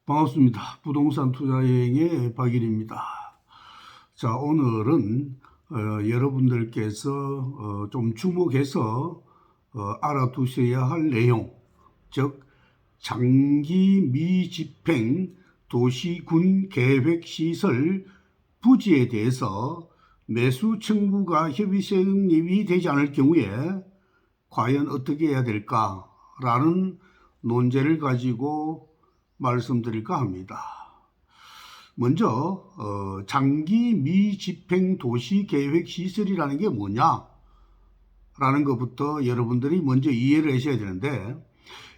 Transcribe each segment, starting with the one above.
반갑습니다. 부동산 투자 여행의 박일입니다. 자, 오늘은 여러분들께서 좀 주목해서 알아두셔야 할 내용, 즉 장기 미집행 도시군 계획시설 부지에 대해서 매수 청구가 협의 성립이 되지 않을 경우에 과연 어떻게 해야 될까라는 논제를 가지고 말씀드릴까 합니다. 먼저 장기 미집행 도시계획시설이라는 게 뭐냐 라는 것부터 여러분들이 먼저 이해를 하셔야 되는데,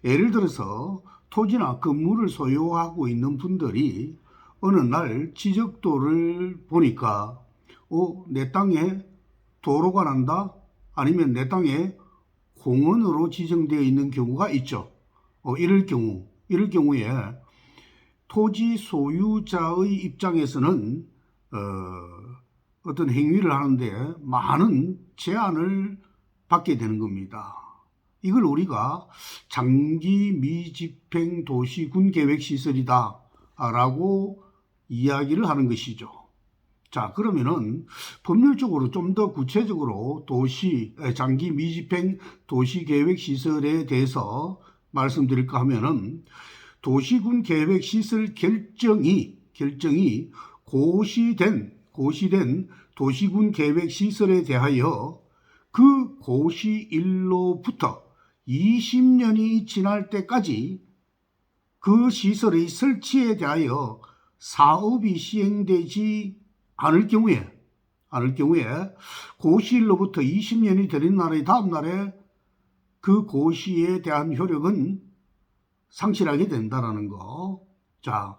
예를 들어서 토지나 건물을 소유하고 있는 분들이 어느 날 지적도를 보니까 내 땅에 도로가 난다, 아니면 내 땅에 공원으로 지정되어 있는 경우가 있죠. 이럴 경우에 토지 소유자의 입장에서는 어떤 행위를 하는데 많은 제한을 받게 되는 겁니다. 이걸 우리가 장기 미집행 도시군 계획시설이다 라고 이야기를 하는 것이죠. 자, 그러면은 법률적으로 좀 더 구체적으로 장기 미집행 도시계획시설에 대해서 말씀드릴까 하면은, 도시군 계획시설 결정이 고시된 도시군 계획시설에 대하여 그 고시일로부터 20년이 지날 때까지 그 시설의 설치에 대하여 사업이 시행되지 않을 경우에 고시일로부터 20년이 되는 날의 다음 날에 그 고시에 대한 효력은 상실하게 된다라는 거. 자,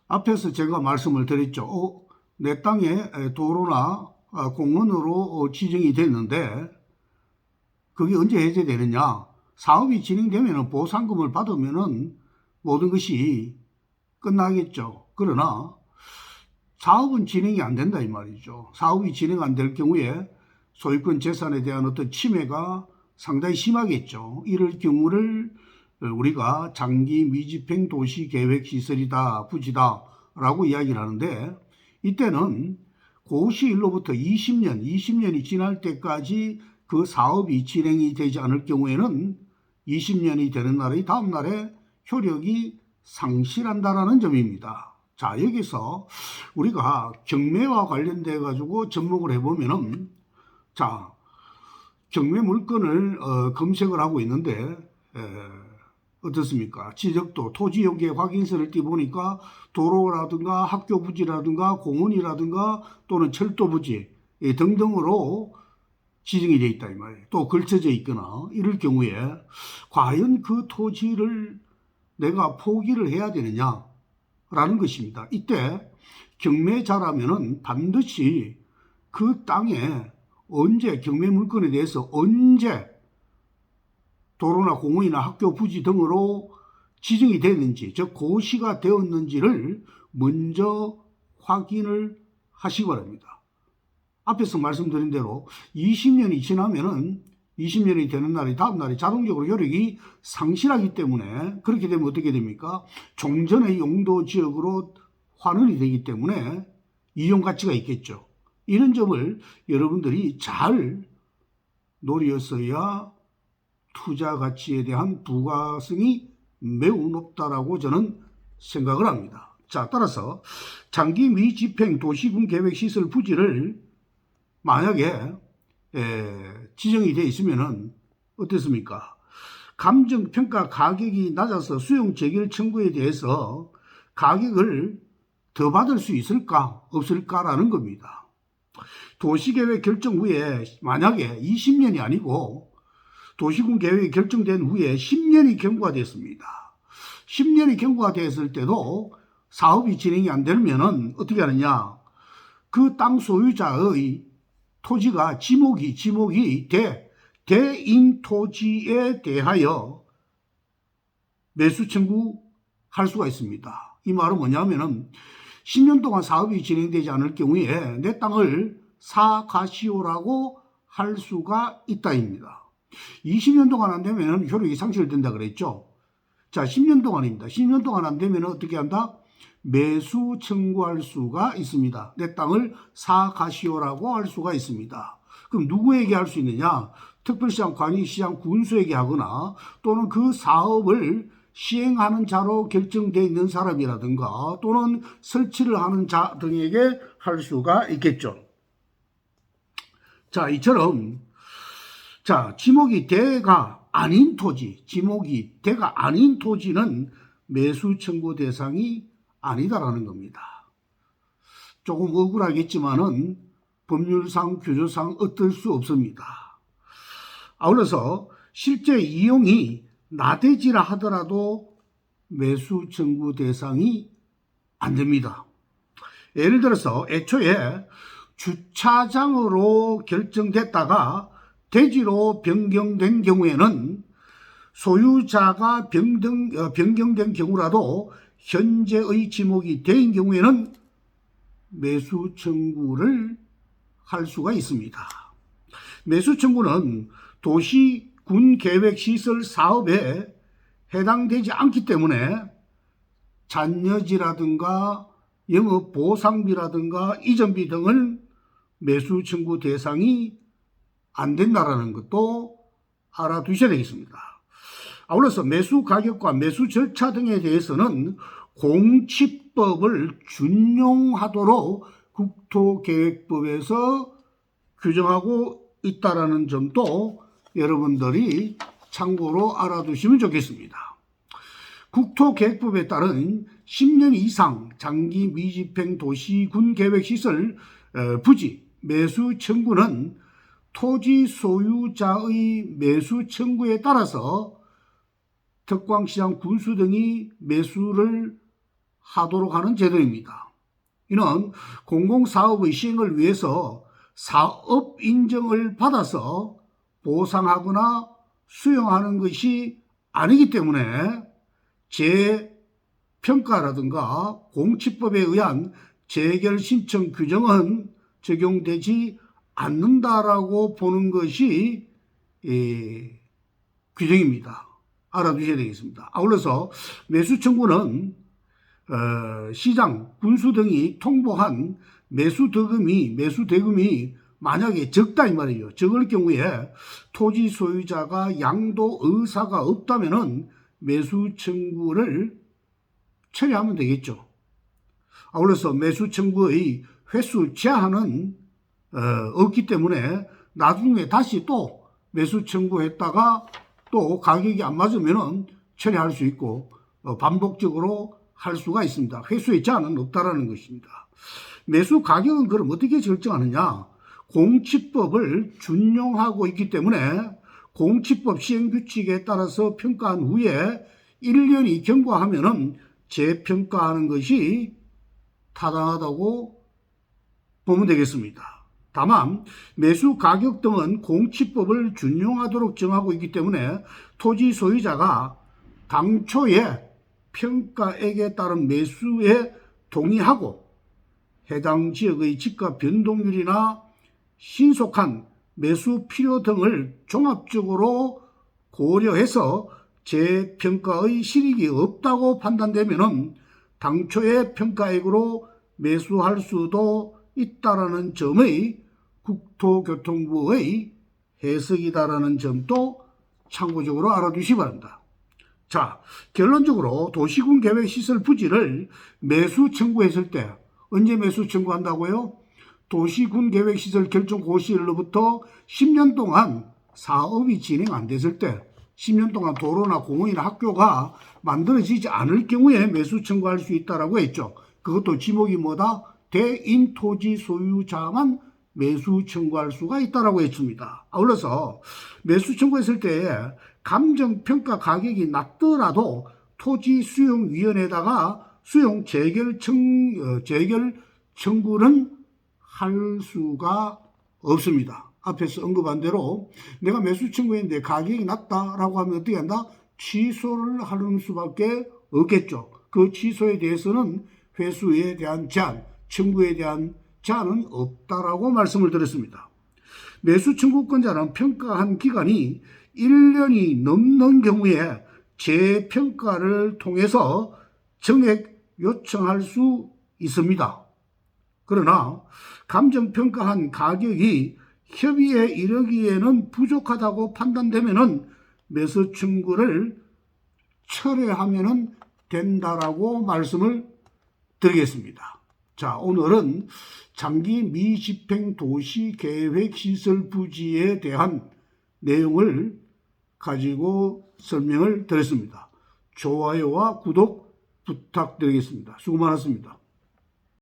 앞에서 제가 말씀을 드렸죠. 내 땅에 도로나 공원으로 지정이 됐는데 그게 언제 해제되느냐? 사업이 진행되면 보상금을 받으면 모든 것이 끝나겠죠. 그러나 사업은 진행이 안 된다 이 말이죠. 사업이 진행 안 될 경우에 소유권 재산에 대한 어떤 침해가 상당히 심하겠죠. 이럴 경우를 우리가 장기 미집행 도시계획시설이다, 부지다 라고 이야기를 하는데, 이때는 고시일로부터 20년이 지날 때까지 그 사업이 진행이 되지 않을 경우에는 20년이 되는 날의 다음 날에 효력이 상실한다라는 점입니다. 자, 여기서 우리가 경매와 관련돼 가지고 접목을 해보면은, 자, 경매 물건을 검색을 하고 있는데 어떻습니까? 지적도, 토지 용계 확인서를 띄보니까 도로라든가 학교 부지라든가 공원이라든가 또는 철도 부지 등등으로 지정이 되어 있다 이 말이에요. 또 걸쳐져 있거나 이럴 경우에 과연 그 토지를 내가 포기를 해야 되느냐라는 것입니다. 이때 경매자라면은 반드시 그 땅에 언제, 경매 물건에 대해서 언제 도로나 공원이나 학교 부지 등으로 지정이 됐는지, 즉 고시가 되었는지를 먼저 확인을 하시기 바랍니다. 앞에서 말씀드린 대로 20년이 지나면은 20년이 되는 날이 다음 날이 자동적으로 효력이 상실하기 때문에, 그렇게 되면 어떻게 됩니까? 종전의 용도 지역으로 환원이 되기 때문에 이용 가치가 있겠죠. 이런 점을 여러분들이 잘 노렸어야 투자 가치에 대한 부가성이 매우 높다라고 저는 생각을 합니다. 자, 따라서 장기 미집행 도시군 계획시설 부지를 만약에 지정이 되어 있으면은 어떻습니까? 감정평가 가격이 낮아서 수용 재결 청구에 대해서 가격을 더 받을 수 있을까 없을까라는 겁니다. 도시계획 결정 후에 만약에 20년이 아니고 도시군 계획이 결정된 후에 10년이 경과가 됐습니다. 10년이 경과가 됐을 때도 사업이 진행이 안 되면은 어떻게 하느냐? 그 땅 소유자의 토지가 지목이 대인 토지에 대하여 매수 청구할 수가 있습니다. 이 말은 뭐냐면은 10년 동안 사업이 진행되지 않을 경우에 내 땅을 사가시오라고 할 수가 있다입니다. 20년 동안 안 되면 효력이 상실된다 그랬죠. 자, 10년 동안입니다. 10년 동안 안 되면 어떻게 한다? 매수 청구할 수가 있습니다. 내 땅을 사가시오라고 할 수가 있습니다. 그럼 누구에게 할 수 있느냐? 특별시장, 광역시장, 군수에게 하거나 또는 그 사업을 시행하는 자로 결정되어 있는 사람이라든가 또는 설치를 하는 자 등에게 할 수가 있겠죠. 자, 이처럼 자, 지목이 대가 아닌 토지, 지목이 대가 아닌 토지는 매수 청구 대상이 아니다라는 겁니다. 조금 억울하겠지만은 법률상, 규조상 어떨 수 없습니다. 아울러서 실제 이용이 나대지라 하더라도 매수 청구 대상이 안 됩니다. 예를 들어서 애초에 주차장으로 결정됐다가 대지로 변경된 경우에는 소유자가 변경된 경우라도 현재의 지목이 대인 경우에는 매수 청구를 할 수가 있습니다. 매수 청구는 도시 군 계획 시설 사업에 해당되지 않기 때문에 잔여지라든가 영업 보상비라든가 이전비 등을 매수 청구 대상이 안 된다라는 것도 알아두셔야 되겠습니다. 아울러서 매수 가격과 매수 절차 등에 대해서는 공치법을 준용하도록 국토계획법에서 규정하고 있다라는 점도 여러분들이 참고로 알아두시면 좋겠습니다. 국토계획법에 따른 10년 이상 장기 미집행 도시군 계획시설 부지 매수 청구는 토지 소유자의 매수 청구에 따라서 특광시장, 군수 등이 매수를 하도록 하는 제도입니다. 이는 공공사업의 시행을 위해서 사업 인정을 받아서 보상하거나 수용하는 것이 아니기 때문에 재평가라든가 공치법에 의한 재결 신청 규정은 적용되지 않는다라고 보는 것이 규정입니다. 알아두셔야 되겠습니다. 아울러서 매수 청구는 시장, 군수 등이 통보한 매수 대금이 만약에 적다 이 말이에요. 적을 경우에 토지 소유자가 양도 의사가 없다면은 매수 청구를 처리하면 되겠죠. 아울러서 매수 청구의 횟수 제한은 없기 때문에 나중에 다시 또 매수 청구했다가 또 가격이 안 맞으면은 처리할 수 있고 반복적으로 할 수가 있습니다. 횟수의 제한은 없다라는 것입니다. 매수 가격은 그럼 어떻게 결정하느냐? 공치법을 준용하고 있기 때문에 공치법 시행규칙에 따라서 평가한 후에 1년이 경과하면은 재평가하는 것이 타당하다고 보면 되겠습니다. 다만 매수 가격 등은 공치법을 준용하도록 정하고 있기 때문에 토지 소유자가 당초에 평가액에 따른 매수에 동의하고 해당 지역의 집값 변동률이나 신속한 매수 필요 등을 종합적으로 고려해서 재평가의 실익이 없다고 판단되면 당초의 평가액으로 매수할 수도 있다라는 점의 국토교통부의 해석이다라는 점도 참고적으로 알아두시기 바랍니다. 자, 결론적으로 도시군 계획 시설 부지를 매수 청구했을 때 언제 매수 청구한다고요? 도시군 계획 시설 결정 고시일로부터 10년 동안 사업이 진행 안 됐을 때 10년 동안 도로나 공원이나 학교가 만들어지지 않을 경우에 매수 청구할 수 있다라고 했죠. 그것도 지목이 뭐다? 대인 토지 소유자만 매수 청구할 수가 있다라고 했습니다. 아울러서 매수 청구했을 때 감정평가 가격이 낮더라도 토지수용위원회에다가 수용 재결 청구는 할 수가 없습니다. 앞에서 언급한 대로 내가 매수 청구했는데 가격이 낮다라고 하면 어떻게 한다? 취소를 하는 수밖에 없겠죠. 그 취소에 대해서는 회수에 대한 제한, 청구에 대한 제한은 없다라고 말씀을 드렸습니다. 매수 청구권자는 평가한 기간이 1년이 넘는 경우에 재평가를 통해서 정액 요청할 수 있습니다. 그러나 감정평가한 가격이 협의에 이르기에는 부족하다고 판단되면은 매수 청구를 철회하면 된다라고 말씀을 드리겠습니다. 자, 오늘은 장기 미집행 도시 계획 시설 부지에 대한 내용을 가지고 설명을 드렸습니다. 좋아요와 구독 부탁드리겠습니다. 수고 많았습니다.